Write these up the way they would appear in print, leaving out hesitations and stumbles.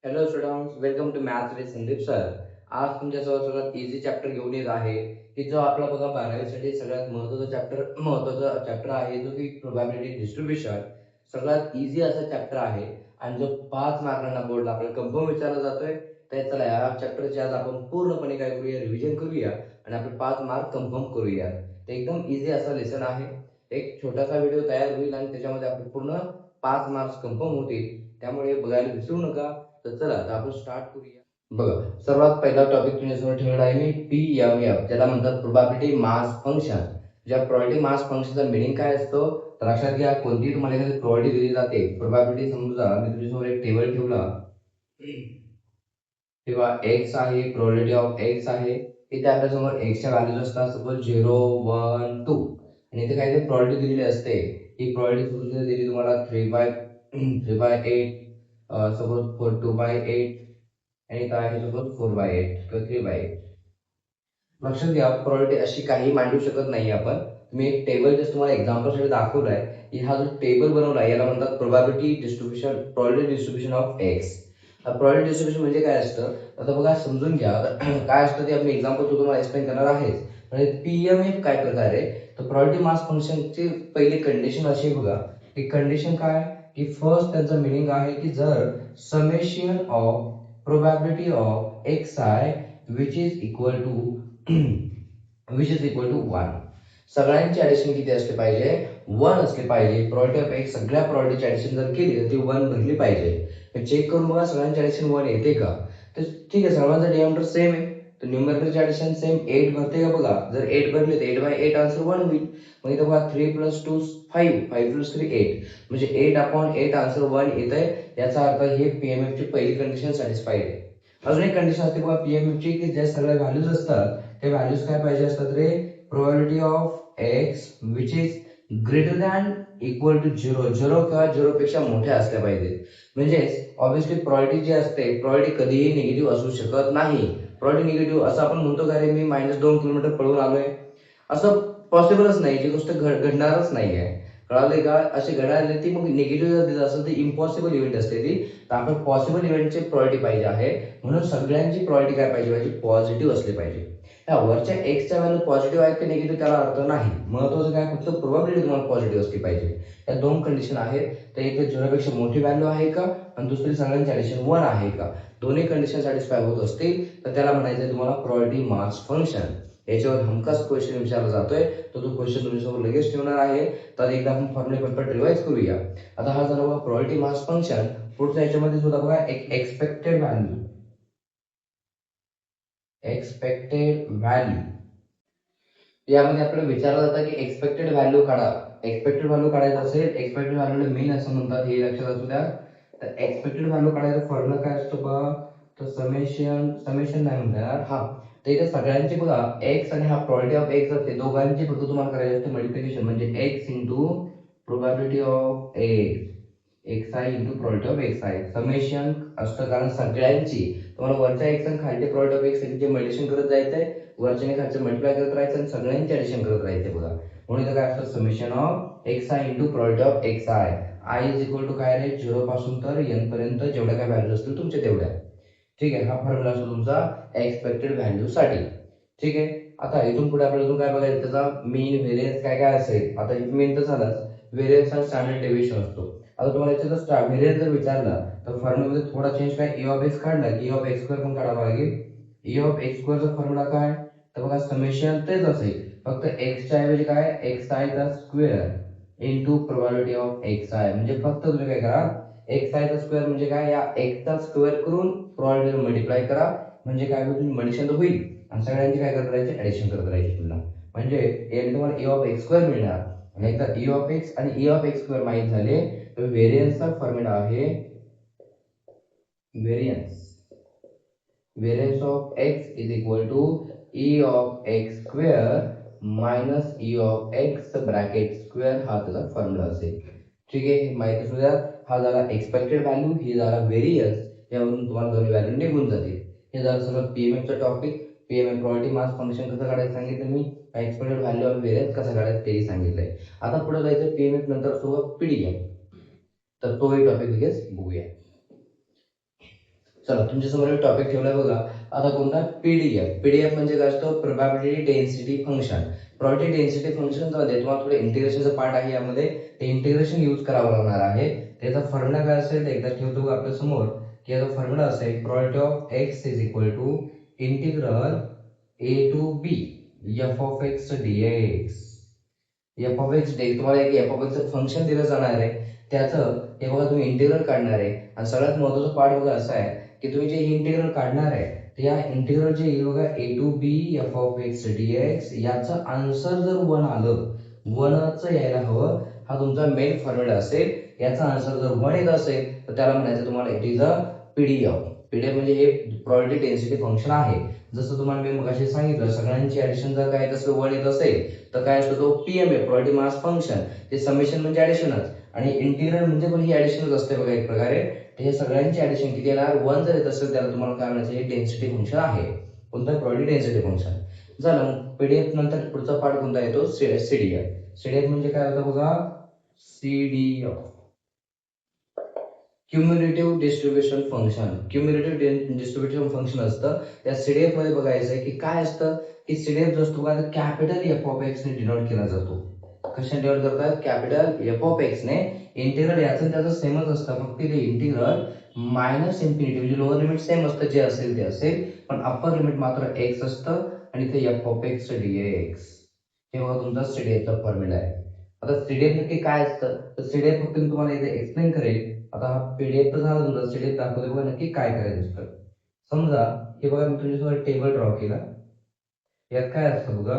Hello students, welcome to maths with Sandeep sir. आज तुमच्यासोबत सगळ्यात इझी चॅप्टर घेऊन येत आहे की जो आपला बघा 12वीसाठी सगळ्यात महत्त्वाचा चॅप्टर आहे जो की प्रोबॅबिलिटी डिस्ट्रीब्युशन. सगळ्यात इझी असा चॅप्टर आहे आणि जो 5 मार्कांना बोर्डला आपल्याला कन्फर्म विचारला जातोय. तर चला या चॅप्टरची आज आपण पूर्णपणे काय करूया, रिव्हिजन करूया आणि आपले 5 मार्क कन्फर्म करूया. ते एकदम इझी असा लेसन आहे. एक छोटासा व्हिडिओ तयार होईल आणि त्याच्यामध्ये आपले पूर्ण 5 मार्क्स कन्फर्म होतील. त्यामुळे बघायला विसरू नका. तर चला आता आपण स्टार्ट करूया. बघा, सर्वात पहिला टॉपिक तुमच्यासमोर ठेवलेला आहे मी PMF, ज्याला म्हणतात प्रोबॅबिलिटी मास फंक्शन. ज्या प्रोबॅबिलिटी मास फंक्शनचा मिनिंग काय असतो तर लक्षात घ्या, कोणतीही तुम्हाला एखादी प्रोबॅबिलिटी दिली जाते, प्रोबॅबिलिटी समजा मी तुमच्यासमोर एक टेबल ठेवला किंवा एक्स आहे, प्रोबॅबिलिटी ऑफ एक्स आहे. इथे आपल्यासमोर एक्सच्या व्हॅल्यूज असतात, सपोज 0 1 2 आणि इथे काही प्रोबॅबिलिटी दिलेली असते. ही प्रोबॅबिलिटी दिली तुम्हाला 3/8, सपोज 2/8 आणि इथं आहे सपोज 4/8 किंवा 3/8. लक्षात घ्या, प्रोबॅबिलिटी अशी काही मांडू शकत नाही आपण. मी एक टेबल जस्ट तुम्हाला एक्झाम्पलसाठी दाखवलाय की हा जो टेबल बनवलाय याला म्हणतात probability distribution of x. Probability distribution म्हणजे काय असतं आता बघा, समजून घ्या. काय असतं ते आपण एक्झाम्पल तुम्हाला एक्सप्लेन करणार आहे. म्हणजे PMF काय प्रकारे, तर प्रोबॅबिलिटी मास फंक्शनची पहिली कंडिशन अशी आहे बघा, की कंडिशन काय की फर्स्ट त्यांचं मिनिंग आहे की जर summation of probability of x i which is equal to which is equal to 1. सगळ्यांची ऍडिशन किती असली पाहिजे, 1 असली पाहिजे. प्रोबॅबिलिटी ऑफ एक्स सगळ्या प्रोबॅबिलिटीची ऍडिशन जर केली तर ती 1 भरली पाहिजे. चेक करून बघा सगळ्यांची ऍडिशन 1 येते का. तर ठीक आहे, सर्वांचा डिनॉमिनेटर सेम आहे, तर न्यूमरेटरची ऍडिशन सेम 8 भरते का बघा. जर 8 भरले तर 8/8 आन्सर 1 होईल. मग इथं बघा 3 + 2 5, 5 + 3 8, म्हणजे 8/8 आन्सर 1 येत आहे. याचा अर्थ हे PMF ची पहिली कंडिशन सॅटिस्फाईड आहे. अजून एक कंडिशन असते बघा PMF ची, की ज्या सगळ्या व्हॅल्यूज असतात त्या व्हॅल्यूज काय पाहिजे असतात रे, probability of x which is greater than equal to 0, 0 किंवा 0 पेक्षा मोठ्या असल्या पाहिजे. म्हणजे ऑब्व्हियसली प्रोबॅबिलिटी जी असते, प्रोबॅबिलिटी कधीही निगेटिव्ह असू शकत नाही. प्रोबॅबिलिटी निगेटिव्ह असं आपण म्हणतो का रे, मी -2 किलोमीटर पळून आलोय, असं पॉसिबलच नाही. ती गोष्ट घडणारच नाहीये. कळाले का. अशी घडायला ती मग निगेटिव्ह जर दिलं असेल ती इम्पॉसिबल इव्हेंट असते ती. तर आपण पॉसिबल इव्हेंटची प्रोबॅबिलिटी पाहिजे आहे. म्हणून सगळ्यांची प्रोबॅबिलिटी काय पाहिजे, पॉझिटिव्ह असली पाहिजे. ह्या वरच्या एक्सच्या व्हॅल्यू पॉझिटिव्ह आहेत की निगेटिव्ह त्याला अर्थ नाही. महत्वाचं काय, फक्त प्रोबॅबिलिटी तुम्हाला पॉझिटिव्ह असली पाहिजे. या 2 कंडिशन आहेत. तर एक 0 पेक्षा मोठी व्हॅल्यू आहे का आणि दुसरी सगळ्यांची ऍडिशन 1 आहे का. दोन्ही कंडिशन सॅटिस्फाय होत असतील तर त्याला म्हणायचं तुम्हाला प्रोबॅबिलिटी मास फंक्शन. याच्यावर हमखास क्वेश्चन विचारला जातोय, तर तो क्वेश्चन तुमच्यासमोर लगेच ठेवणार आहे. तर एकदा आपण फॉर्म्युला पटपट रिवाइज करूया. आता हा झाला बघा प्रोबॅबिलिटी मास फंक्शन. पुढच्या याच्यामध्ये सुद्धा बघा एक एक्सपेक्टेड व्हॅल्यू यामध्ये आपल्याला विचारलं जातं की एक्सपेक्टेड व्हॅल्यू काढा. एक्सपेक्टेड व्हॅल्यू काढायचं असेल, एक्सपेक्टेड व्हॅल्यूला मीन असं म्हणतात, हे लक्षात असू द्या. तर एक्सपेक्टेड व्हॅल्यू काढायचा फॉर्म्युला काय असतो बघा, तर समेशन समेशन नाही म्हणता येणार. हा, तर इथे सगळ्यांचे बघा एक्स आणि हा प्रोबॅबिलिटी ऑफ एक्स असते, दोघांची फक्त तुम्हाला करायची असते मल्टिप्लिकेशन, म्हणजे x into probability of x, x i into probability of x I. Summation असतं कारण सगळ्यांची तुम्हाला वरच्या एक्स आणि खालच्या प्रोबॅबिलिटी ऑफ एक्स यांचे मल्टिप्लिकेशन करत जायचंय, वरच्या आणि खालचे मल्टिप्लाय करत राहायचं आणि सगळ्यांचे ऍडिशन करत राहायचे बघा. म्हणून इथं काय असतं, summation of x i into probability of x i. I is equal to काय रे, 0 पासून तर n पर्यंत जेवढ्या काय व्हॅल्यू असतील तुमच्या तेवढ्या. ठीक आहे, हा फॉर्म्युला असतो तुमचा एक्सपेक्टेड व्हॅल्यू साठी. ठीक आहे, आता इथून पुढे आपल्याला अजून काय बघायचं, त्याचा मीन व्हेरियन्स काय काय असेल. आता मीन तर झालाच, व्हेरियन्स हा स्टँडर्ड डेव्हिएशन असतो. आता तुम्हाला याच्यात व्हेरियन्स जर विचारला तर फॉर्म्युलामध्ये थोडा चेंज काय, ए ऑफ एक्स काढला की ए ऑफ एक्स स्क्वेअर पण काढावा लागेल. ए ऑफ एक्स स्क्वेअरचा फॉर्म्युला काय, तर बघा समेशन तेच असेल, फक्त एक्सच्या ऐवजी काय एक्स आय चा square into probability of x I. म्हणजे फक्त तुम्ही काय करा, एक्स आय चा स्क्वेअर म्हणजे काय, या एक्स चा स्क्वेअर करून प्रोबॅबिलिटी मल्टिप्लाय करा. म्हणजे काय होईल, मल्टिप्लिकेशन होईल आणि सगळ्यांची काय करत राहायचे, ऍडिशन करत राहायचे पुन्हा. म्हणजे याने तुम्हाला ए ऑफ एक्स स्क्वेअर मिळणार. आणि एकदा ए ऑफ एक्स आणि ए ऑफ एक्स स्क्वेअर माहित झाले तर व्हेरियन्सचा फॉर्म्युला आहे variance variance of x is equal to e of x square minus e of x bracket square, हा त्याचा फॉर्म्युला असेल. ठीक आहे, हे माहिती असू द्या. हा झाला एक्सपेक्टेड व्हॅल्यू, हे झाला व्हेरियन्स. यावरून तुम्हाला दोन्ही व्हॅल्यू निघून जातील. हे झालं सगळं पीएमएफचं topic. PMF probability mass function कसं काढायचं सांगितलं मी, एक्सपेक्टेड व्हॅल्यू आणि व्हेरियन्स कसं काढायचं तेही सांगितलंय. आता पुढे जायचं पीएमएफ नंतर सोबत पीडीएफ. तर तोही टॉपिक लगेच बघूया. चला तुमच्यासमोर टॉपिक ठेवलाय बघा. आता कोणता पीडीएफ. पीडीएफ म्हणजे काय असतो, probability density function. Probability density function मध्ये तुम्हाला थोडे इंटिग्रेशनचा पार्ट आहे, यामध्ये ते इंटिग्रेशन यूज करावं लागणार आहे. त्याचा फॉर्म्युला काय असेल ते एकदा ठेवतो आपल्या समोर, की याचा फॉर्म्युला असेल probability of x is equal to integral a to b f of x dx. F of x डे तुम्हाला एक एफ ऑफ एक्स फंक्शन दिलं जाणार आहे, त्याचं हे बघा तुम्ही इंटिग्रल काढणार आहे. आणि सगळ्यात महत्त्वाचा पार्ट बघा असा आहे की तुम्ही जे इंटिग्रल काढणार आहे तर या इंटिग्रल जे येईल बघा a to b f of x dx, याचं आन्सर जर 1 आलं, 1च यायला हवं, हा तुमचा मेन फॉर्म्युला असेल. याचा आन्सर जर 1 येत असेल तर त्याला म्हणायचं तुम्हाला it is a PDF. PDF म्हणजे हे प्रोबॅबिलिटी डेन्सिटी फंक्शन आहे. जसं तुम्हाला मी मगाशी सांगितलं, सगळ्यांची ऍडिशन जर काय तसं 1 येत असेल तर काय असतो तो पीएमएफ, प्रोबॅबिलिटी मास फंक्शन. ते समेशन म्हणजे ऍडिशनच, आणि इंटिग्रल म्हणजे पण ही ऍडिशनच असते बघा एक प्रकारे. तर हे सगळ्यांची ऍडिशन किती येणार, 1 जर येत असेल त्याला तुम्हाला काय म्हणायचं, हे डेन्सिटी फंक्शन आहे. कोणतं, प्रोबॅबिलिटी डेन्सिटी फंक्शन. झालं. मग पीडीएफ नंतर पुढचा पार्ट कोणता येतो, सीडीएफ. सीडीएफ म्हणजे काय होतं बघा, CDF cumulative distribution function. Cumulative distribution function असतं. त्या सीडीएफ मध्ये बघायचं आहे की काय असतं, की सीडीएफ जो असतो का कॅपिटल एफ ऑफ एक्स ने डिनोट केला जातो. कशाने डिनोट करतात, कॅपिटल एफ ऑफ एक्स ने. इंटिग्रल याचं त्याचं सेमच असतं, फक्त ते इंटिग्रल मायनस इन्फिनिटी म्हणजे लोअर लिमिट सेम असतं, जे असेल ते असेल, पण अप्पर लिमिट मात्र एक्स असतं, आणि ते एफ ऑफ एक्स डीएक्स. हे बघा तुमचा सीडीएफचा फॉर्म्युला आहे. आता सीडीएफ नक्की काय असतं, तर सीडीएफ फक्त मी तुम्हाला इथे एक्सप्लेन करेल. आता हा पीडीएफ तर झाला तुमचा, सीडीएफ दाखवतो बघा नक्की काय करायचं असतं. समजा हे बघा मी तुमच्यासमोर टेबल ड्रॉ केला. यात काय असतं बघा,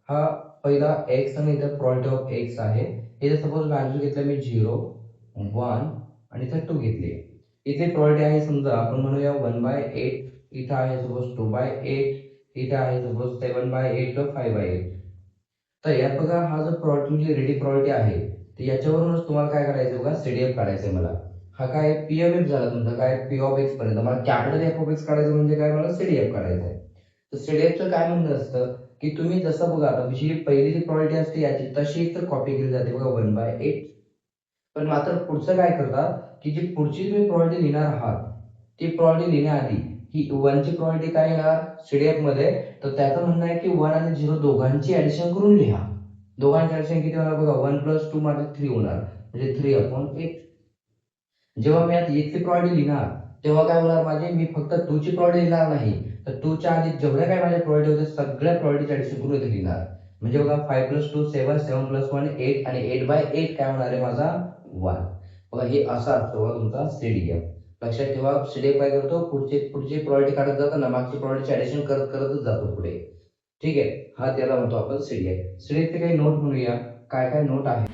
हा पहिला एक्स आणि इथं प्रोबॅबिलिटी ऑफ एक्स आहे. इथे सपोज व्हॅल्यू घेतल्या मी 0, 1 आणि इथं 2 घेतली. इथे प्रोबॅबिलिटी आहे समजा आपण म्हणूया 1/8. इथं आहे सपोज 2/8. इथे आहे सपोज 7/8 किंवा 5/8. तर यात बघा हा जो प्रोबॅबिलिटी रेडी प्रोबॅबिलिटी आहे, तर याच्यावरूनच तुम्हाला काय करायचं बघा, सीडीएफ काढायचं आहे मला. हा काय पीएमएफ झाला तुमचा, काय पी ऑफ एक्स पर्यंत. मला कॅपिटल एफ ऑफ एक्स काढायचं म्हणजे काय, मला सीडीएफ काढायचं आहे. तर सीडीएफचं काय म्हणणं असतं, की तुम्ही जसं बघा आता जी पहिली जी प्रोबॅबिलिटी असते याची तशी तर कॉपी केली जाते बघा 1/8. पण मात्र पुढचं काय करतात, की जी पुढची तुम्ही प्रोबॅबिलिटी लिहिणार आहात, ती प्रोबॅबिलिटी लिहिण्याआधी ही 1 ची प्रोबॅबिलिटी काय येणार सीडीएफ मध्ये, तर त्याचं म्हणणं आहे की 1 आणि 0 दोघांची ऍडिशन करून लिहा. दोघांची ऍडिशन किती होणार बघा, 1 + 2 माझे 3 होणार, म्हणजे 3/8. जेव्हा मी आता इथली प्रोबॅबिलिटी लिहिणार तेव्हा काय होणार माझे, मी फक्त 2 ची प्रोबॅबिलिटी लिहिणार नाही, तर 2 च्या आधी जेवढ्या काय माझ्या प्रोबॅबिलिटी होत्या सगळ्या प्रोबॅबिलिटी ऍडिशन करून इथे लिहिणार. म्हणजे बघा 5 + 2 7, 7 + 1 8, आणि 8/8 काय होणार आहे माझा 1. बघा हे असा असतो बघा तुमचा सीडीएफ. लक्षात ठेवा, सीडीएफ काय करतो, पुढची पुढची प्रोबॅबिलिटी काढत जाताना मागची प्रोबॅबिलिटी ऍडिशन करत करतच जातो पुढे. ठीक आहे, हा त्याला म्हणतो आपण सीडीएफ. सीडीएफचे काही नोट म्हणूया, काय काय नोट आहे.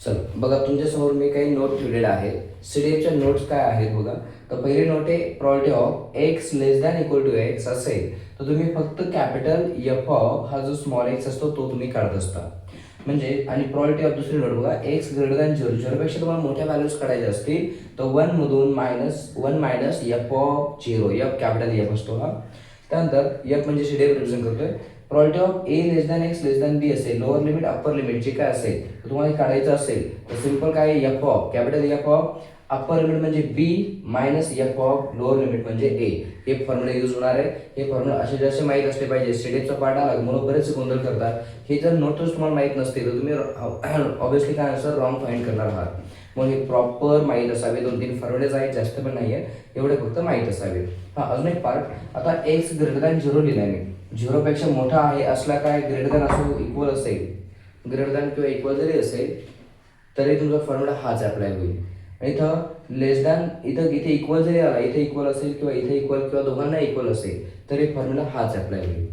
चल बघा तुमच्यासमोर मी काही नोट ठेवलेले आहेत. सीडीएफच्या नोट्स काय आहेत बघा. तर पहिली नोट आहे probability of x less than equal to x असेल तर तुम्ही फक्त कॅपिटल एफ ऑफ हा जो स्मॉल एक्स असतो तो तुम्ही काढत असता. म्हणजे आणि प्रोबॅबिलिटी ऑफ दुसरी नोट बघा, एक्स ग्रेटर दॅन 0, 0 पेक्षा तुम्हाला मोठ्या व्हॅल्यूज काढायच्या असतील तर 1 मधून -1 minus f of 0, f capital f असतो हा. त्यानंतर एफ म्हणजे सीडीएफ रिप्रेझेंट करतोय. Probability of a less than x less than b असेल, लोअर लिमिट अप्पर लिमिट जे काय असेल तर तुम्हाला काढायचं असेल तर सिंपल काय, f of capital f of upper limit म्हणजे b minus f of lower limit म्हणजे ए. हे फॉर्म्युला यूज होणार आहे. हे फॉर्म्युला असे जसे माहीत असले पाहिजे. सीडीएफचा पार्ट आला म्हणून बरेचसे गोंधळ करतात. हे जर नोट्स तुम्हाला माहीत नसतील तर तुम्ही ऑब्व्हियसली काय आन्सर रॉंग फाइंड करणार आहात. मग हे प्रॉपर माहीत असावे. 2-3 फॉर्म्युलेज आहेत, जास्त पण नाही आहेत, एवढे फक्त माहीत असावे. हा अजून एक पार्ट, आता एक्स ग्रेटर दॅन 0 लिहिलाय मी. 0 पेक्षा मोठा आहे असला काय, ग्रेटर दॅन असो इक्वल असेल, ग्रेटर दॅन किंवा इक्वल जरी असेल तरी तुमचा फॉर्म्युला हाच अप्लाय होईल. आणि इथं लेस दॅन, इथं इथे इक्वल जरी आला, इथे इक्वल असेल किंवा इथे इक्वल किंवा दोघांना इक्वल असेल तरी फॉर्म्युला हाच अप्लाय होईल.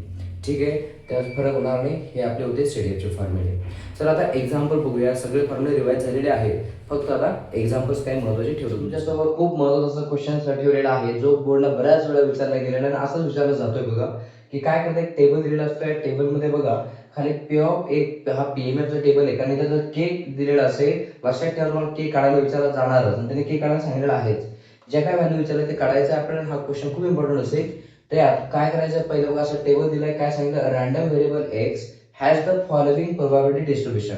ठीक आहे, त्यात फरक होणार नाही. हे आपले होते सीडीएफचे फॉर्म्युले. तर आता एक्झाम्पल बघूया. सगळे फॉर्म्युले रिवाइज झालेले आहेत, फक्त आता एक्झाम्पल्स काही महत्त्वाचे ठेवतो. तुमच्यासमोर खूप महत्त्वाचा क्वेश्चन ठेवलेला आहे जो बोर्डला बऱ्याच वेळा विचारला गेलेला आणि असंच विचारला जातोय बघा, की काय करतं, एक टेबल दिलेला असतो. या टेबलमध्ये बघा खाली पी ऑफ एक हा पीएमएफचा टेबल आहे, कारण इथं जर के दिलेला असेल, लक्षात ठेवा तुम्हाला के काढायला विचारला जाणारच आणि त्याने के काढायला सांगितलेलं आहेच. ज्या काय व्हॅल्यू विचारलं ते काढायचं आपल्याला. हा क्वेश्चन खूप इम्पॉर्टंट असेल. त्यात काय करायचं, पहिलं बघा असं टेबल दिलाय, काय सांगितलं, random variable x has the following probability distribution.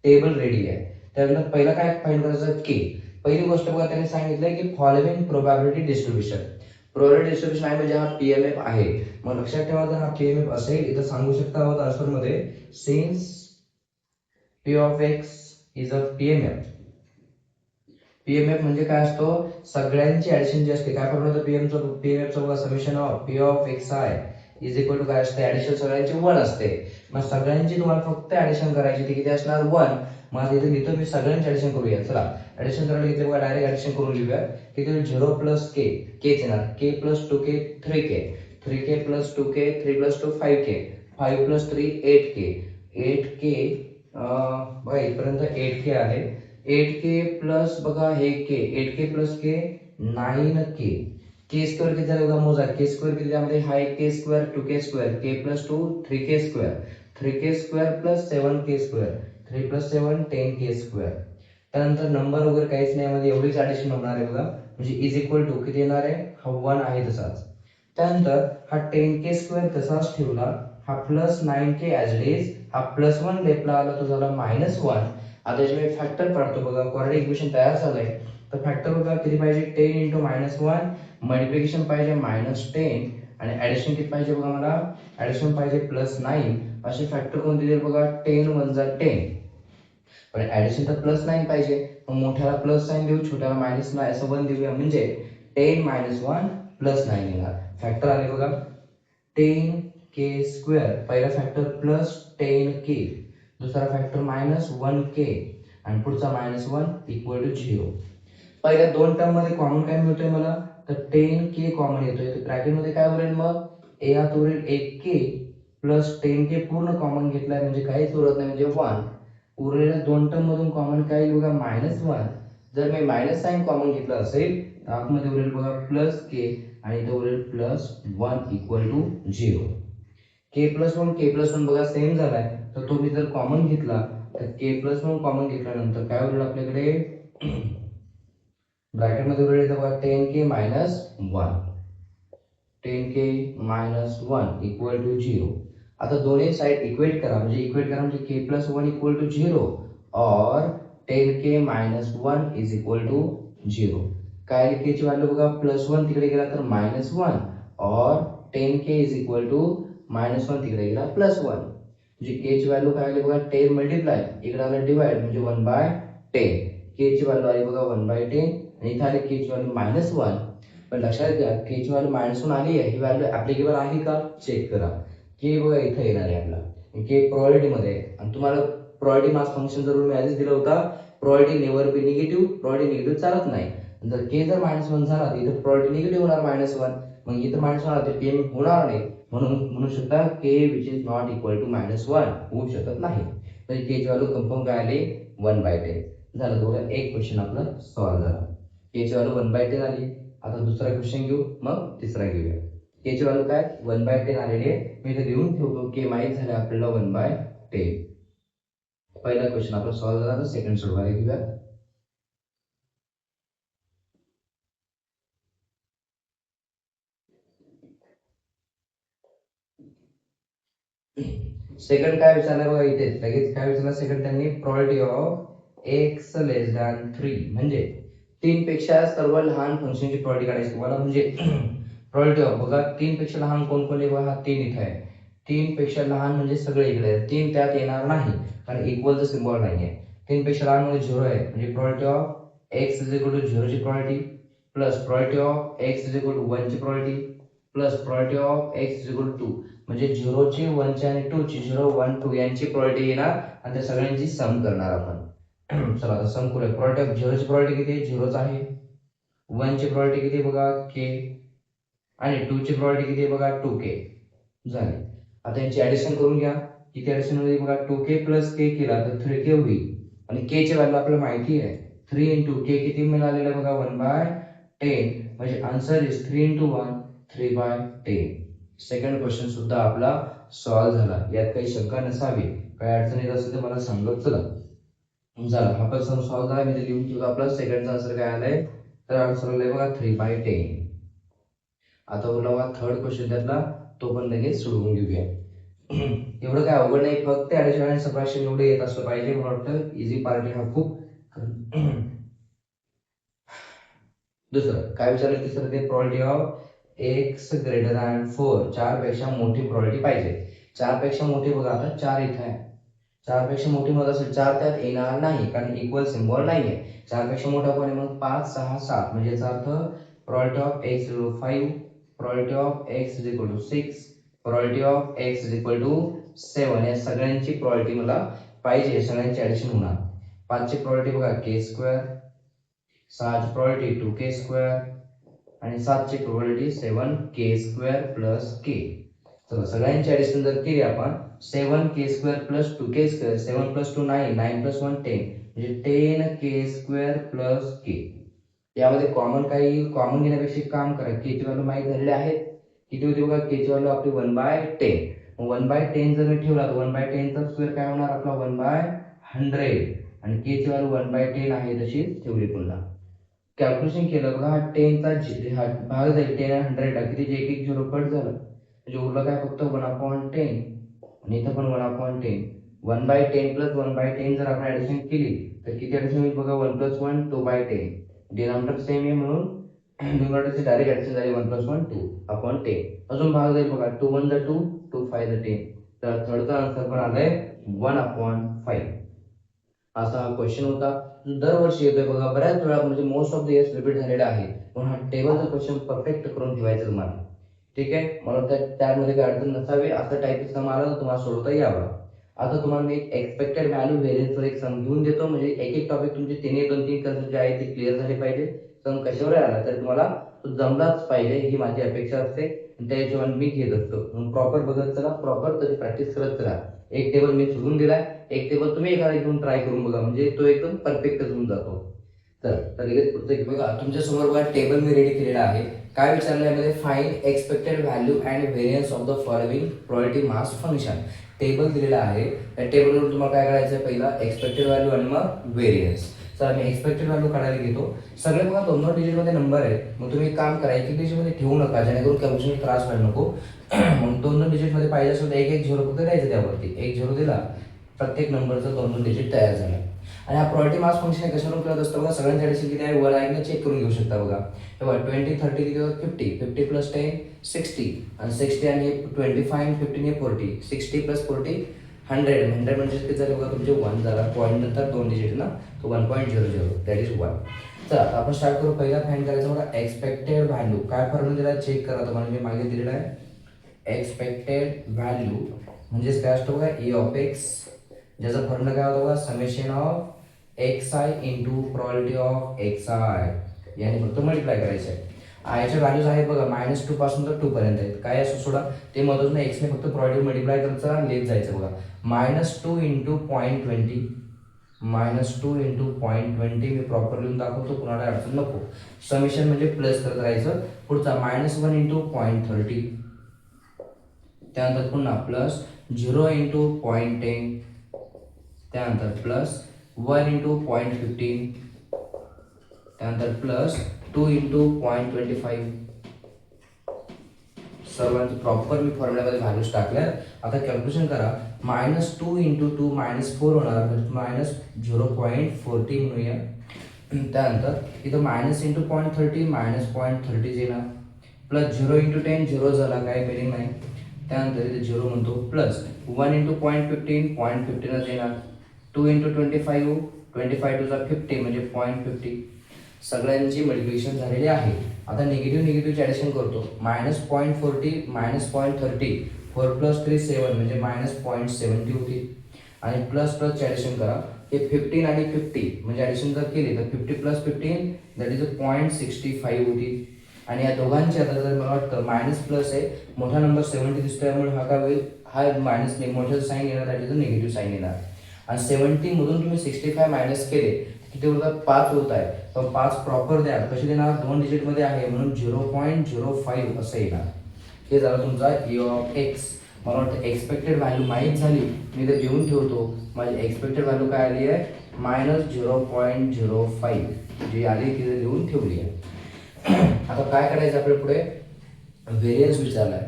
Table ready आहे. त्यानंतर पहिला काय फाइंड करायचं, के. पहिली गोष्ट बघा त्यांनी सांगितलंय की following probability distribution. Probability distribution आहे म्हणजे हा पीएमएफ आहे. मग लक्षात ठेवा जर हा पीएमएफ असेल इथं सांगू शकता आहोत आन्सर मध्ये since P of x is a PMF. PMF म्हणजे काय असतो सगळ्यांची ऍडिशन जी असते काय फॉर्म्युला होतं पीएमएफचं बघा summation of p of x i is equal to काय असते ऍडिशन सगळ्यांची 1 असते. मग सगळ्यांची तुम्हाला फक्त ऍडिशन करायची ती किती असणार 1. मग इथे लिहितो मी सगळ्यांची ऍडिशन करूया. चला ऍडिशन करायला घेतले बघा डायरेक्ट ऍडिशन करून लिहूया. किती होईल 0 प्लस के के येणार k plus 2k 3k 3k plus 2k 3 plus 2 5k 5 plus 3 8k 8k बघा इथपर्यंत 8k आले. 8k प्लस बघा हे के 8k प्लस के 9k के स्क्वेअर किती झाले बघा मोजा के स्क्वेअर किती त्यामध्ये हा एक k square 2k square k plus 2 3k square 3k square plus 7k square 3 plus 7 10k square. त्यानंतर नंबर वगैरे काहीच नाही यामध्ये एवढीच ऍडिशन होणार आहे बघा म्हणजे इज इक्वल टू किती येणार आहे हा 1 आहे तसाच. त्यानंतर हा 10k स्क्वेअर तसाच ठेवला हा plus 9k as it is हा प्लस 1 लेफ्टला आला तो झाला -1. आता याचे मी फॅक्टर काढतो बघा क्वाड्रॅटिक इक्वेशन तयार झालंय. तर फॅक्टर बघा किती पाहिजे 10 इंटू -1 मल्टिप्लिकेशन पाहिजे -10 आणि ऍडिशन किती पाहिजे बघा मला ऍडिशन पाहिजे +9. असे फॅक्टर कोणते देईल बघा 10 1 जा 10 पण ऍडिशन तर +9 पाहिजे. मग मोठ्याला प्लस साइन देऊ छोट्याला मायनस असं 1 देऊया म्हणजे 10 - 1 +9 येणार. फॅक्टर आले बघा 10k स्क्वेअर पहिला फॅक्टर प्लस 10k दुसरा फॅक्टर -1k आणि पुढचा -1 इक्वल टू 0. पहिल्या दोन टर्म मध्ये कॉमन काय मिळतोय मला तर 10k कॉमन येतोय तर ब्रॅकेट मध्ये काय उरेल मग ए आत उरेल 1k प्लस 10k पूर्ण कॉमन घेतलाय म्हणजे काहीच उरत नाही म्हणजे 1. उरलेल्या दोन टर्म मधून कॉमन काय येईल बघा -1. जर मी मायनस साइन कॉमन घेतला असेल तर आतमध्ये उरेल बघा प्लस के आणि इथे उरेल +1 equal to 0. K plus 1 k plus 1 बघा सेम झालाय तर तो मी जर कॉमन घेतला तर के प्लस 1 कॉमन घेतल्यानंतर काय उरेल आपल्याकडे ब्रॅकेट मध्ये उरेल बघा 10k - 1 10k - 1 इक्वल टू 0. आता दोन्ही साइड इक्वेट करा म्हणजे k प्लस 1 इक्वल टू 0 और 10k - 1 इज इक्वल टू 0. काय के ची व्हॅल्यू बघा +1 तिकडे गेला तर -1 और 10k इज इक्वल टू -1 तिकडे गेला +1 म्हणजे के ची व्हॅल्यू काय आली बघा 10 मल्टिप्लाय इकडे आलं डिवाइड म्हणजे 1/10. के ची व्हॅल्यू आली बघा 1/10 आणि इथे आली के ची व्हॅल्यू -1. पण लक्षात घ्या के ची व्हॅल्यू -1 आली आहे ही व्हॅल्यू ऍप्लिकेबल आहे का चेक करा. के बघा इथे येणार आहे आपला के प्रोबॅबिलिटी मध्ये आणि तुम्हाला प्रोबॅबिलिटी मास फंक्शन जर मी आधीच दिलं होता प्रोबॅबिलिटी नेव्हर बी निगेटिव्ह प्रोबॅबिलिटी निगेटिव्ह चालत नाही. जर के जर -1 झाला तर इथे प्रोबॅबिलिटी निगेटिव्ह होणार -1 मग इथे -1 आला तर पीएम होणार नाही म्हणून म्हणू शकता k which is not equal to -1 होऊ शकत नाही. तर के ची व्हॅल्यू कन्फर्म काय आली 1/10 झालं. बघा एक क्वेश्चन आपला सॉल्व्ह झाला. के ची व्हॅल्यू 1/10 आली. आता दुसरा क्वेश्चन घेऊ मग तिसरा घेऊया. के ची व्हॅल्यू काय 1/10 आलेली आहे मी इथे लिहून ठेवतो के माहित झाले आपल्याला 1/10. पहिला क्वेश्चन आपला सॉल्व्ह झाला तर सेकंड सोडवायला घेऊया. सेकंड काय विचारलं बघा इथे लगेच काय विचारलं सेकंड त्यांनी probability of x less than 3 म्हणजे 3 पेक्षा सर्व लहान फंक्शनची प्रोबॅबिलिटी काढायची तुम्हाला म्हणजे प्रोबॅबिलिटी ऑफ बघा 3 पेक्षा लहान कोण कोण आहे बघा हा 3 इथे आहे. 3 पेक्षा लहान म्हणजे सगळे इकडे आहे 3 त्यात येणार नाही कारण इक्वलचा सिम्बॉल नाहीये. 3 पेक्षा लहान म्हणजे 0 आहे म्हणजे probability of x is equal to 0 ची probability plus probability of x is equal to 1 ची probability plus probability of x is equal to 2 म्हणजे 0 ची 1 ची आणि 2 ची 0 1 2 यांची प्रोबॅबिलिटी येणार आणि त्या सगळ्यांची सम करणार आपण. चला आता सम करूया. प्रोबॅबिलिटी ऑफ 0 ची प्रोबॅबिलिटी किती आहे 0च आहे. 1 ची प्रोबॅबिलिटी किती बघा k आणि 2 ची प्रोबॅबिलिटी किती बघा 2k झाली. आता यांची ऍडिशन करून घ्या. किती ऍडिशन होईल बघा 2k प्लस k केला तर 3k होईल आणि k ची व्हॅल्यू आपल्याला माहिती आहे 3 into k किती मिळालेलं बघा 1/10 म्हणजे answer is 3 into 1 3/10. Second question सुद्धा आपला सॉल्व्ह झाला. यात काही शंका नसावी काही अडचण येत असेल तर मला सांगत चला. झाला हा पण सम सॉल्व्ह झाला मी लिहून ठेवला. आपला सेकंडचा आन्सर काय आलाय तर आन्सर आलाय बघा 3/10. आता उरला बघा थर्ड क्वेश्चन त्यातला तो पण लगेच सोडवून घेऊया. एवढं काय अवघड नाही फक्त ऍडिशन आणि सबट्रॅक्शन एवढे येत असलं पाहिजे मला वाटतं इझी पार्ट हा खूप दुसरं काय विचारलं, तिसरं ते probability of x greater than 4, 4 पेक्षा मोठी प्रोबॅबिलिटी पाहिजे. 4 पेक्षा मोठी बघा, आता 4 इथं आहे, 4 पेक्षा मोठी होत असेल, 4 त्यात येणार नाही कारण इक्वल सिम्बॉल नाहीये. 4 पेक्षा मोठा कोण आहे मग, 5 6 7, म्हणजे याचा अर्थ probability of x equal to 5, probability of x is equal to 6, probability of x is equal to 7. या सगळ्यांची प्रोबॅबिलिटी मला पाहिजे, सगळ्यांची ऍडिशन होणार. 5 ची प्रोबॅबिलिटी बघा के स्क्वेअर, 6 ची प्रोबॅबिलिटी 2k स्क्वेअर आणि 7 ची प्रोबॅबिलिटी 7k स्क्वेअर प्लस के. चला सगळ्यांची ऍडिशन जर केली आपण, 7k square plus 2k square, 7 plus 2 9, 9 plus 1 10, म्हणजे 10k स्क्वेअर प्लस के. यामध्ये कॉमन घेण्यापेक्षा एक काम करा, के ची व्हॅल्यू माहित झालेली आहेत, किती होती बघा, के ची व्हॅल्यू आपली 1/10. मग 1/10 जर मी ठेवला तर 1/10 चा स्क्वेअर काय होणार आपला 1/100, आणि के ची व्हॅल्यू 1/10 आहे तशीच ठेवली. पुन्हा कॅल्क्युलेशन केलं बघा, हा 10 चा हा भाग जाईल 10 आणि 100 ला, किती जे एक झिरो कट झालं, म्हणजे उरलं काय फक्त 1/10, आणि इथं पण 1/10. 1/10 प्लस 1/10 जर आपण ऍडिशन केली तर किती ऍडिशन होईल बघा, 1 प्लस 1 2/10. डिनॉमिनेटर सेम आहे म्हणून न्यूमरेटरची डायरेक्ट ऍडिशन झाली 1 प्लस 1 2/10. अजून भाग जाईल बघा, 2 1 2, 2 5 10. तर थर्डचा आन्सर पण आलाय 1/5. असा हा क्वेश्चन होता, दरवर्षी येतोय बघा, बऱ्याच वेळा, म्हणजे most of the years repeat झालेला आहे. म्हणून हा टेबलचा क्वेश्चन परफेक्ट करून ठेवायचं तुम्हाला. ठीक आहे, मला त्यामध्ये काय अडचण नसावी, असं टाईप सम आला तर तुम्हाला सोडवता यावं. आता तुम्हाला मी एक्सपेक्टेड व्हॅल्यू व्हेरियन्सवर एक सम घेऊन देतो, म्हणजे एक एक टॉपिक तुमचे 3 कन्सेप्ट जे आहे ते क्लिअर झाले पाहिजे. सम कशावर आला तर तुम्हाला तो जमलाच पाहिजे, ही माझी अपेक्षा असते, त्या हिशोबाने मी घेत असतो. म्हणून प्रॉपर बघत चला, प्रॉपर त्याची प्रॅक्टिस करत चला. एक टेबल मी सोडून दिलाय, एक टेबल तुम्ही एखादा घेऊन ट्राय करून बघा, म्हणजे तो एकदम परफेक्ट होऊन जातो. तर लगेच पुढचं बघा, तुमच्या समोर बघा टेबल मी रेडी केलेला आहे. काय विचारलं यामध्ये, find expected value and variance of the following probability mass function. Table दिलेला आहे, त्या टेबलवर तुम्हाला काय करायचं आहे, पहिला एक्सपेक्टेड व्हॅल्यू आणि मग व्हेरियन्स. तर मी एक्सपेक्टेड व्हॅल्यू काढायला घेतो. सगळे बघा 2-2 डिजिट मध्ये नंबर आहेत, मग तुम्ही एक काम करा, एक डिजिट मध्ये ठेवू नका, जेणेकरून कॅल्क्युलेशन त्रास व्हायला नको. मग 2-2 डिजिट मध्ये पाहिजे असेल तर एक झिरो फक्त द्यायचं, त्यावरती एक झिरो दिला, प्रत्येक नंबरचं 2-2 डिजिट तयार झालं. आणि हा प्रोबॅबिलिटी मास फंक्शन कशावरून करत असतं बघा, सगळ्यांच्या ऍडिशन किती आहे वर आहे चेक करून घेऊ शकता बघा. हे बघा 20 30 किती होतं 50, 50 प्लस 10 60, आणि 60 आणि 25 15 हे 40, 60 प्लस 40 100, 100 म्हणजे किती झाले बघा तुमचे 1 झाला, पॉईंट नंतर 2 डिजिट ना, तो 1.00 दॅट इज 1. चला आता आपण स्टार्ट करू. पहिला फाइंड करायचं बघा एक्सपेक्टेड व्हॅल्यू. काय फॉर्म्युला दिला चेक करा, तुम्हाला मी मागे दिलेला आहे. एक्सपेक्टेड व्हॅल्यू म्हणजेच काय असतो बघा, ए ऑफ एक्स, ज्याचा फॉर्म्युला काय होता बघा, summation of x i into probability of x I, याने फक्त मल्टिप्लाय करायचं आहे. आयच्या व्हॅल्यूज आहेत बघा -2 पासून तर 2 पर्यंत आहेत, काय असं सोडा ते महत्वाचं नाही, एक्सने फक्त प्रोबॅबिलिटी मल्टिप्लाय करायचं, लेट जायचं बघा. -2 इंटू 0.20, -2 इंटू 0.20 मी प्रॉपर लिहून दाखवतो, कुणाला अडचण नको. समेशन म्हणजे प्लस करत राहायचं. पुढचा -1 इंटू 0.30, त्यानंतर पुन्हा प्लस 0 इंटू 0.10, त्यानंतर प्लस 1 इंटू 0.15, त्यानंतर प्लस 2 इंटू 0.25. सर्वांची प्रॉपर मी फॉर्म्युल्यामध्ये व्हॅल्यूज टाकल्या. आता कॅल्क्युलेशन करा, -2 इंटू 2 -4 होणार, -0.40 म्हणूया. त्यानंतर इथं मायनस इंटू 0.30 -0.30 येणार, प्लस 0 इंटू 10 0 झाला, काही मिनिंग नाही. त्यानंतर इथे 0 म्हणतो, प्लस 1 इंटू 0.15 0.15 येणार, 2 इंटू 25 25 टू 50 म्हणजे 0.50. सगळ्यांची मल्टिप्लिकेशन झालेली आहे. आता निगेटिव्हची ॲडिशन करतो. -0.40 -0.30, 4 प्लस 3 7 म्हणजे -0.70 होती. आणि प्लस प्लसची ॲडिशन करा, हे 15 आणि 50 म्हणजे ॲडिशन जर केली तर 50 प्लस 15 दॅट इज 0.65 होती. आणि या दोघांची आता जर मला वाटतं मायनस प्लस आहे, मोठा नंबर 70 दिसतोय, त्यामुळे हा काय होईल, हा मायनस मोठं साईन येणार, दॅट इज निगेटिव्ह साईन येणार. आणि 70 मधून तुम्ही 65 मायनस केले किती होतात, 5 होत आहे. तर 5 प्रॉपर द्या, कशी देणार, 2 डिजिटमध्ये आहे म्हणून 0.05 असं येणार. हे झालं तुमचा ए ऑफ एक्स. मला वाटतं एक्सपेक्टेड व्हॅल्यू माहीत झाली, मी ते देऊन ठेवतो. माझी एक्सपेक्टेड व्हॅल्यू काय आली आहे, -0.05 जी आली ती देऊन ठेवली आहे. आता काय करायचं आपल्या पुढे, व्हेरियन्स विचारला आहे.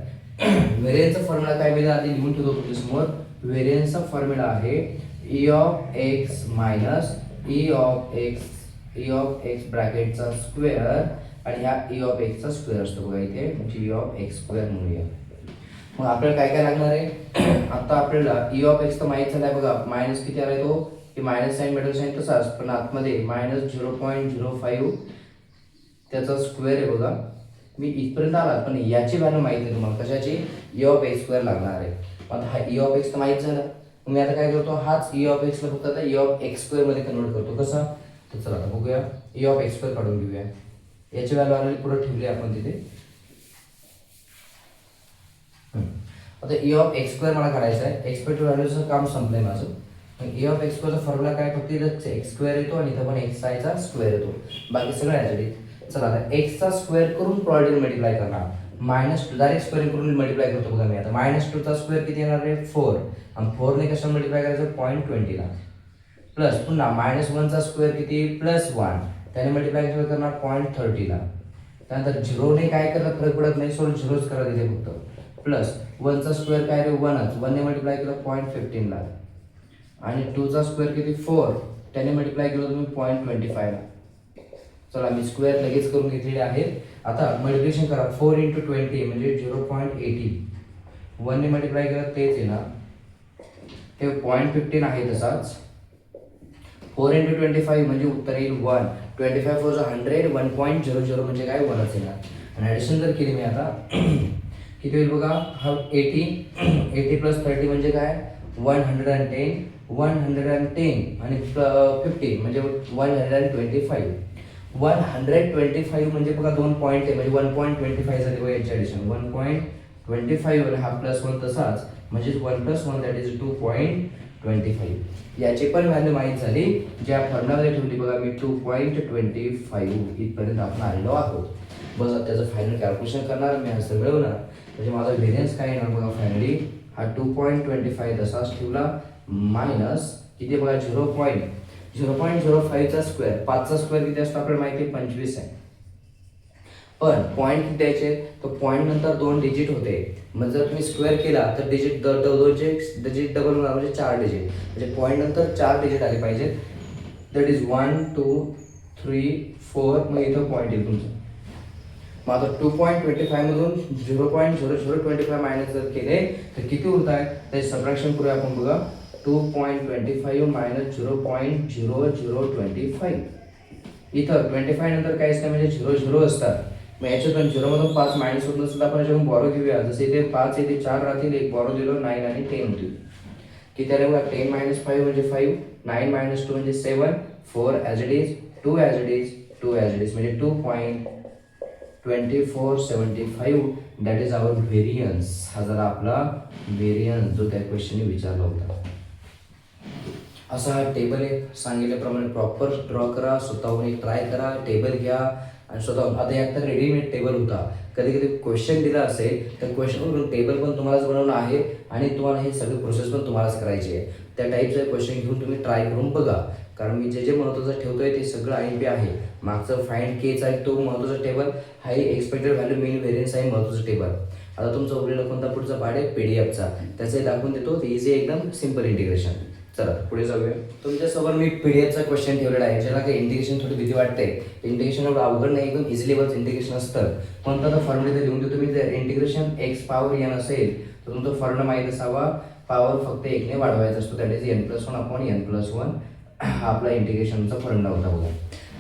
व्हेरियन्सचा फॉर्म्युला काय मी आधी लिहून ठेवतो तुमच्यासमोर. व्हेरियन्सचा फॉर्म्युला आहे E of x minus E of x E of x ब्रॅकेटचा स्क्वेअर आणि ह्या ई ऑफ एक्सचा स्क्वेअर असतो बघा इथे, म्हणजे ई ऑफ एक्स स्क्वेअर म्हणूया. मग आपल्याला काय काय लागणार आहे आता आपल्याला ई ऑफ एक्स तर माहीत झाला आहे बघा, मायनस किती आला तो की मायनस साईन मिडल साईन तसाच, पण आतमध्ये -0.05 त्याचा स्क्वेअर आहे बघा. मी इथपर्यंत आला, पण याची व्हॅल्यू माहिती नाही तुम्हाला, कशाची, ई ऑफ एक्स स्क्वेअर लागणार आहे. आता हा ई ऑफ एक्स तर माहीत झाला, मी आता काय करतो, हाच ई ऑफ एक्सला फक्त आता ई ऑफ एक्स स्क्वेअर मध्ये कन्वर्ट करतो. कसं, तर चला आता बघूया, ई ऑफ एक्स स्क्वेअर काढून घेऊया. याची व्हॅल्यू ऑलरेडी पुढे ठेवली आपण तिथे. आता ई ऑफ एक्स स्क्वेअर मला काढायचं आहे, एक्सपेक्टेड व्हॅल्यूचं काम संपलंय माझं. ई ऑफ एक्स स्क्वेअरचा फॉर्म्युला काय, फक्त इथं एक्स स्क्वेअर येतो आणि इथं पण एक्स आयचा स्क्वेअर येतो, बाकी सगळं याच्यासाठी. चला आता एक्सचा स्क्वेअर करून प्रॉपर्टी मल्टिप्लाय करणार, -2 डायरेक्ट स्क्वेअर करून मल्टिप्लाय करतो बघा मी आता. -2चा स्क्वेअर किती येणार आहे 4, आणि 4ने कशाला मल्टिप्लाय करायचं 0.20 ला, प्लस पुन्हा -1चा स्क्वेअर किती +1, त्याने मल्टिप्लाय कशाला करणार 0.30 ला. त्यानंतर 0ने काय करत फरक पडत नाही, सोड झिरोच करा तिथे फक्त, प्लस 1चा स्क्वेअर काय रे 1च, 1ने मल्टिप्लाय केलं 0.15 ला, आणि 2चा स्क्वेअर किती 4, त्याने मल्टिप्लाय केलं तुम्ही 0.25 ला. चला मी स्क्वेअर लगेच करून घेतलेले आहेत. आता मल्टिप्लिकेशन करा, 4 × 20 म्हणजे 0.80, 1ने मल्टिप्लाय केलं तेच आहे ना, ते 0.15 आहे तसाच. 4 × 25 म्हणजे उत्तर येईल 1, 25 4 100, 1.00 म्हणजे काय 1च येणार. आणि ॲडिशन जर केली मी आता किती होईल बघा, हा 80 + 30 म्हणजे काय 110, 110 आणि 50 म्हणजे 125. 125 म्हणजे बघा 2 पॉईंट आहे, म्हणजे 1.25 झाली बघा याची ॲडिशन, 1.25 आणि हा +1 तसाच, म्हणजे 1 + 1 दॅट इज 2.25. याची पण व्हॅल्यू माहीत झाली, ज्या फॉर्म्युलामध्ये ठेवली बघा मी 2.25 इथपर्यंत आपण आलेलो आहोत. बस आता त्याचं फायनल कॅल्क्युलेशन करणार, मी आन्सर मिळवणार, म्हणजे माझा व्हेरियन्स काय येणार बघा फायनली, हा 2.25 तसाच ठेवला, मायनस किती बघा 0.05चा स्क्वेअर, 5चा स्क्वेअर किती असतो आपल्याला माहिती आहे 25 आहे, पण पॉईंट किती द्यायचे, तर पॉईंट नंतर 2 डिजिट होते, मग जर तुम्ही स्क्वेअर केला तर डिजिट दोनचे डिजिट डबल होणार, म्हणजे 4 डिजिट, म्हणजे पॉईंट नंतर 4 डिजिट आले पाहिजेत, दॅट इज 1 2 3 4, मग इथं पॉईंट येईल तुमचं. मग आता 2.25 मधून 0.0025 मायनस जर केले तर किती उरत आहे, त्याचे सबट्रॅक्शन करूया आपण बघा. 2.25 - 0.0025, इथं 25 नंतर काय असतं म्हणजे 0 असतात, मग याच्यातून 0 मधून 5 मायनस होत नसेल तर आपण याच्यातून बॉरो घेऊया. जसे इथे 5 येथे 4 राहतील, एक बॉरो दिलो 9 आणि 10 होतील. किती आले बघा, 10 - 5 म्हणजे 5, 9 - 2 म्हणजे 7, 4 as it is, 2 as it is, 2 as it is, म्हणजे 2.2475 दॅट इज आवर व्हेरियन्स. हा जरा आपला व्हेरियन्स जो त्या क्वेश्चनने विचारला होता. असा हा टेबल आहे, सांगितल्याप्रमाणे प्रॉपर ड्रॉ करा, स्वतःहून एक ट्राय करा, टेबल घ्या आणि स्वतःहून. आता यात तर रेडीमेड टेबल होता, कधी कधी क्वेश्चन दिला असेल तर क्वेश्चनवरून टेबल पण तुम्हालाच बनवणं आहे आणि तुम्हाला हे सगळी प्रोसेस पण तुम्हालाच करायची आहे. त्या टाईपचं क्वेश्चन घेऊन तुम्ही ट्राय करून बघा, कारण मी जे जे महत्त्वाचं ठेवतोय ते सगळं IMP आहे. मागचं फाइंड केचा आहे तो महत्त्वाचा टेबल, हा एक्सपेक्टेड व्हॅल्यू मीन व्हेरियन्स आहे महत्त्वाचं टेबल. आता तुमचं उरलेलं कोणता पुढचा पार्ट आहे PDF चा, त्याचे दाखवून देतो, ते इझी एकदम सिम्पल इंटिग्रेशन. चला पुढे जाऊया. तुमच्यासमोर मी PDF चा क्वेश्चन ठेवलेला आहे, ज्याला काही इंटिग्रेशन थोडी भीती वाटते. इंटिग्रेशन एवढं अवघड नाही, एकदम इझिली बस इंटिग्रेशन असतं. कोणता तर फॉर्म्युला लिहून देतो मी, जर इंटिग्रेशन x पॉवर n असेल तर तुमचा फॉर्म्युला माहीत असावा, पॉवर फक्त 1 ने वाढवायचा असतो, दॅट इज n+1/n+1. हा आपला इंटिग्रेशनचा फॉर्म्युला होता बघा.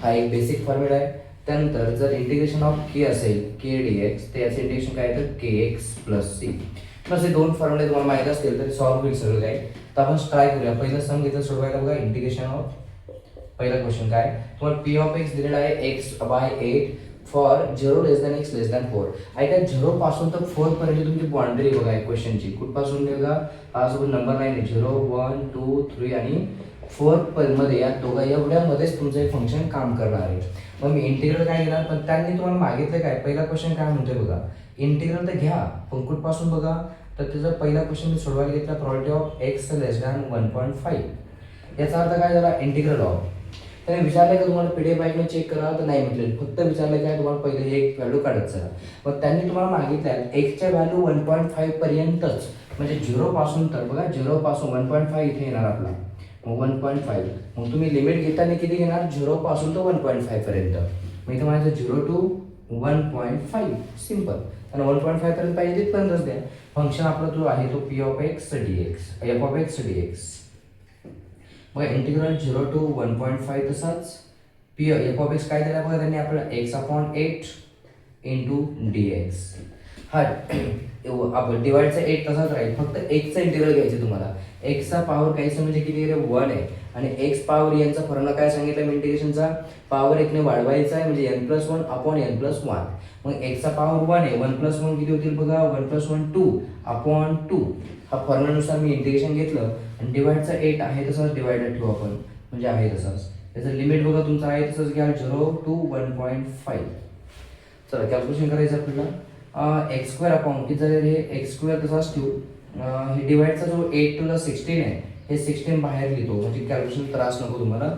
हा एक बेसिक फॉर्म्युला आहे. त्यानंतर जर इंटिग्रेशन ऑफ k असेल, k dx, तर याचं इंटिग्रेशन काय येतं kx + c. बस हे 2 फॉर्म्युले तुम्हाला माहीत असतील तर सॉल्व्ह होईल सगळं काही. तर आपण ट्राय करूया. पहिलं सम घेतलं सोडवायला बघा, इंटिग्रेशन ऑफ, पहिला क्वेश्चन काय तुम्हाला p(x) दिलेला आहे x/8 फॉर 0 < x < 4. ऐका 0 पासून तर 4 पर्यंत तुमची बाउंड्री बघा क्वेश्चनची. कुठपासून बघा, हा सोबत नंबर लाईन आहे 0 1 2 3 आणि 4 मध्ये, या दोघा एवढ्यामध्येच तुमचं हे फंक्शन काम करणार आहे. मग मी इंटिग्रल काय घेणार, पण त्यांनी तुम्हाला मागितलं काय, पहिला क्वेश्चन काय म्हणतोय बघा, इंटिग्रल तर घ्या, पण कुठपासून बघा, तर त्याचा पहिला क्वेश्चन मी सोडवायला घेतला, प्रॉपर्टी ऑफ x < 1.5. याचा अर्थ काय झाला, इंटिग्रल ऑफ. त्याने विचारलं का तुम्हाला PDF ऐकून चेक करा, तर नाही म्हटलं, फक्त विचारलं काय तुम्हाला पहिले हे एक व्हॅल्यू काढत चला. मग त्यांनी तुम्हाला मागितलं एक्सच्या व्हॅल्यू 1.5 पर्यंतच, म्हणजे 0 पासून, तर बघा 0 पासून 1.5 इथे येणार आपला, 1.5. मग तुम्ही लिमिट घेताना किती घेणार? 0 पासून तर 1.5 पर्यंत. मग इथं म्हणायचं 0 to 1.5 सिम्पल. आणि 1.5 पर्यंत पाहिजे तिथपर्यंतच द्या. फंक्शन आपला जो आहे तो p of x dx, f of x dx. मग इंटिग्रल 0 to 1.5 तसाच p f of x काय दिला बघा त्यांनी आपल्याला x/8 इंटू dx. हा आपण डिवाइडचा 8 तसाच राहील, फक्त x चा इंटिग्रल घ्यायचं तुम्हाला. x चा पॉवर काहीच म्हणजे किती आहे? 1 आहे. आणि x पॉवर यांचा फॉर्म्युला काय सांगितलं इंटिग्रेशनचा? पॉवर 1 ने वाढवायचा आहे म्हणजे n+1 अपॉन n+1. मग x चा पॉवर 1 आहे, 1+1 किती होतील बघा? 1+1 2 अपॉन 2. हा फॉर्म्युलानुसार मी इंटिग्रेशन घेतलं आणि डिवाइडचा 8 आहे तसाच डिवाइडेड ठेवू आपण, म्हणजे आहे तसाच. त्याचं लिमिट बघा तुमचं आहे तसंच घ्या 0 to 1.5. चला कॅल्क्युलेशन करायचं आपल्याला. x² अपॉन किती झाले हे? x² तसाच ठेवू. हे डिवाइडचा जो 8 to 16 आहे, हे 16 बाहेर लिहितो म्हणजे कॅल्क्युलेशन त्रास नको तुम्हाला.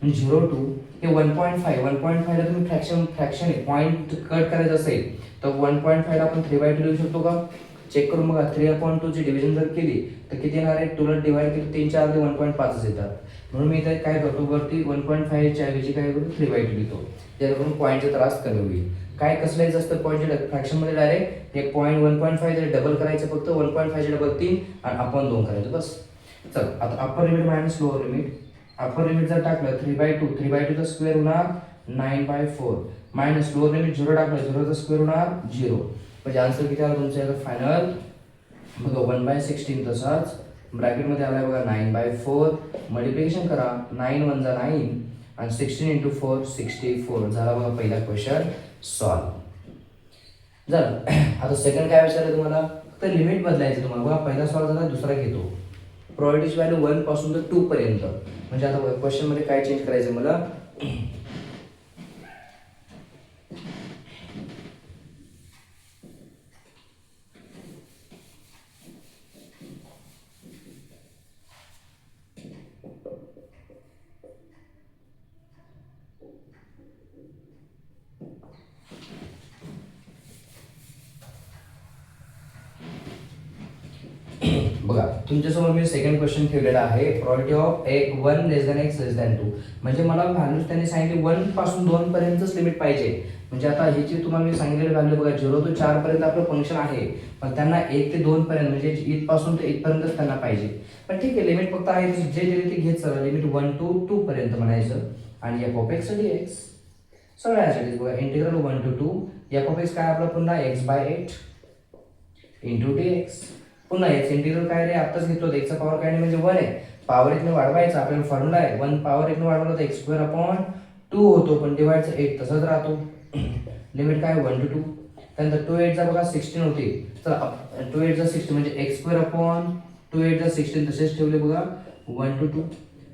0 to हे 1.5 ला तुम्ही फ्रॅक्शन पॉईंट कट करायचं असेल तर 1.5 ला आपण 3/2 लिहू शकतो का? चेक करून बघा. 3/2 ची डिव्हिजन जर केली तर किती येणार आहे? 2 ला डिवाइड केली 3 4 1.5 येतात. म्हणून मी इथे काय करतो? वरती 1.5 च्या ऐवजी काय करतो? 3/2 लिहितो, जेणेकरून पॉईंटचा त्रास कमी होईल. काय कसं लिहायचं असतं पॉईंटच्या फ्रॅक्शनमध्ये? डायरेक्ट एक पॉईंट 1.5 डबल करायचं, फक्त 1.5 चे डबल 3 आणि अपॉन 2 करायचं बस. चल आता upper limit minus lower limit. Upper limit जर टाकलं 3/2 चा स्क्वेअर होणार 9/4 मायनस लोअर लिमिट 0 टाकलं 0 चा स्क्वेअर होणार 0. म्हणजे आन्सर किती आला तुमचा याचा फायनल? बघा 1/16 तसाच ब्रॅकेटमध्ये आलाय बघा 9/4. मल्टिप्लिकेशन करा 9 1 जा 9 आणि 16 इंटू 4 64. झाला बघा पहिला क्वेश्चन सॉल्व झालं. आता सेकंड काय विचारलं तुम्हाला? फक्त लिमिट बदलायचं तुम्हाला. बघा पहिला सॉल्व झाला, दुसरा घेतो. प्रोबॅबिलिटीची व्हॅल्यू 1 पासून तर 2 पर्यंत. म्हणजे आता क्वेश्चन मध्ये काय चेंज करायचं मला? बघा तुमच्यासमोर मी सेकंड क्वेश्चन ठेवलेला आहे. Probability of 1 less than x less than 2. म्हणजे मला व्हॅल्यूज त्यांनी सांगितले 1 पासून 2 पर्यंतच लिमिट पाहिजे. म्हणजे आता ही जी तुम्हाला मी सांगितलेली व्हॅल्यू बघा 0 to 4 पर्यंत आपलं फंक्शन आहे, पण त्यांना 1 ते 2 पर्यंत म्हणजे इथपासून ते इथपर्यंतच त्यांना पाहिजे. पण ठीक आहे, लिमिट फक्त आहे जे दिले ते घेत चला. लिमिट 1 to 2 पर्यंत म्हणायचं. आणि f of x dx सगळ्यासाठी बघा integral 1 to 2 f of x काय आपला पुन्हा x/8 इंटू dx. पुन्हा x इंटिग्रल काय रे? आत्ताच घेतलं होतं. x चा पॉवर काय नाही म्हणजे 1 आहे. पॉवर 1 ने वाढवायचा आपल्याला फॉर्म्युला आहे. 1 पॉवर 1 ने वाढवलं तर x² अपॉन 2 होतो, पण डिवाइडचा 8 तसाच राहतो. लिमिट काय 1 to 2. त्यानंतर 2 8 चा बघा 16 होते. चला 2 8 चा 16 म्हणजे x² अपॉन 2 8 चा 16 तसेच ठेवले बघा 1 to 2.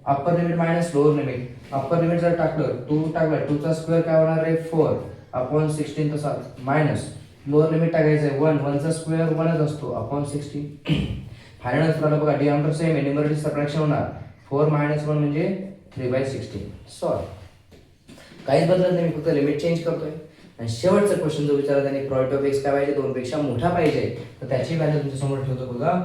Upper limit minus lower limit. Upper limit जर टाकलं 2 टाकलं 2 चा स्क्वेअर काय होणार आहे? 4 अपॉन 16 तसाच मायनस लोअर लिमिट टाकायचं आहे 1 1 चा स्क्वेअर 1च असतो अपॉन 16. फायनल आन्सर बघा डिनॉमिनेटर सेम आहे, न्यूमरेटर सबट्रॅक्शन होणार 4 - 1 म्हणजे 3/16 सॉल्व. काहीच बदलत नाही, मी फक्त लिमिट चेंज करतोय. आणि शेवटचा क्वेश्चन जो विचारला त्यांनी प्रोबॅबिलिटी ऑफ x काय पाहिजे? 2 पेक्षा मोठा पाहिजे, तर त्याची व्हॅल्यू तुमच्या समोर ठेवतो बघा.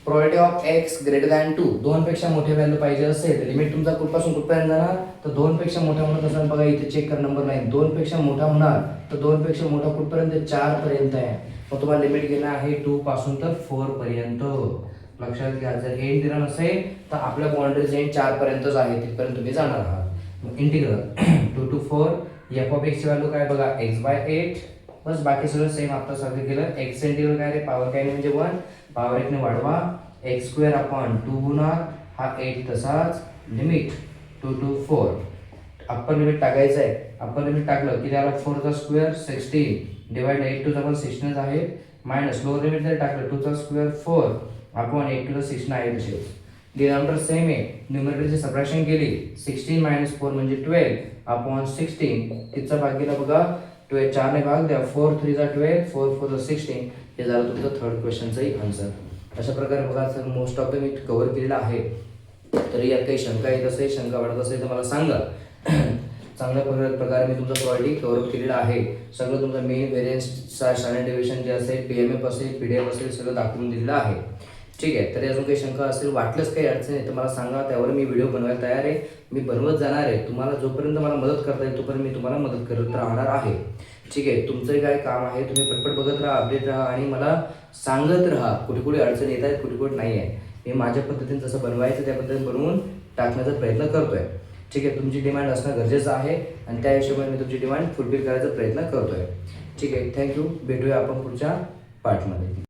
Probability of x greater than 2 2 पेक्षा मोठे व्हॅल्यू पाहिजे असेल तर लिमिट तुमचा कुठपासून कुठपर्यंत जाणार? तर 2 पेक्षा मोठा होणार असेल बघा इथे चेक कर नंबर 9. 2 पेक्षा मोठा होणार तर 2 पेक्षा मोठा कुठपर्यंत? 4 पर्यंत आहे. मग तुम्हाला लिमिट घेणं आहे 2 पासून तर 4 पर्यंत. लक्षात घ्या, जर एंड दिला नसेल तर आपल्या बाउंड्रीज एंड 4 पर्यंतच आहे, तिथपर्यंत तुम्ही जाणार आहात. Integral 2 to 4 f of x ची व्हॅल्यू काय बघा x/8. बस बाकी सगळं सेम आता सारखं केलं. x इंटिग्रल काय रे? पॉवर काय नाही म्हणजे 1 पॉवर 1 ने वाढवा x² अपॉन 2 होणार. हा 8 तसाच. Limit 2 to 4. अप्पर लिमिट टाकायचं आहे. अप्पर लिमिट टाकलं की त्याला 4 चा स्क्वेअर 16 डिवाइड 8 to 16 आहे मायनस लोअर लिमिट जर टाकलं 2 चा स्क्वेअर 4 अपॉन 8 to 16 आहे तसेच. डिनॉमिनेटर सेम आहे, न्यूमरेटरची सबट्रॅक्शन केली 16 - 4 म्हणजे 12 अपॉन 16. तिचा भाग गेला बघा 12 4 ने भाग द्या 4 3 जा 12 4 4 जा 16. हे झालं तुमचं थर्ड क्वेश्चनचंही आन्सर. अशा प्रकारे बघा sir most of the me cover केलेलं आहे. तरी यात काही शंका येत असेल, शंका वाटत असेल तर मला सांगा. चांगल्या प्रकारे मी तुमचा प्रॉपर्टी कव्हर केलेला आहे. सगळं तुमचं मेन व्हेरियन्स स्टँडर्ड डेव्हिएशन जे असेल, PMF असेल, PDF असेल, सगळं दाखवून दिलेलं आहे. ठीक आहे. तरी अजून काही शंका असेल, वाटलंच काही अडचण आहे तर मला सांगा, त्यावर मी व्हिडिओ बनवायला तयार आहे. मी बनवत जाणार आहे. तुम्हाला जोपर्यंत मला मदत करता येईल तोपर्यंत मी तुम्हाला मदत करत राहणार आहे. ठीक आहे. तुमचंही काय काम आहे, तुम्ही पटपट बघत राहा, अपडेट राहा आणि मला सांगत राहा कुठे कुठे अडचण येत आहेत, कुठे कुठे नाही आहे. मी माझ्या पद्धतीने जसं बनवायचं त्या पद्धतीने बनवून टाकण्याचा प्रयत्न करतोय. ठीक आहे. तुमची डिमांड असणं गरजेचं आहे आणि त्या हिशोबाने मी तुमची डिमांड फुलफिल करायचा प्रयत्न करतोय. ठीक आहे. थँक्यू. भेटूया आपण पुढच्या पार्टमध्ये.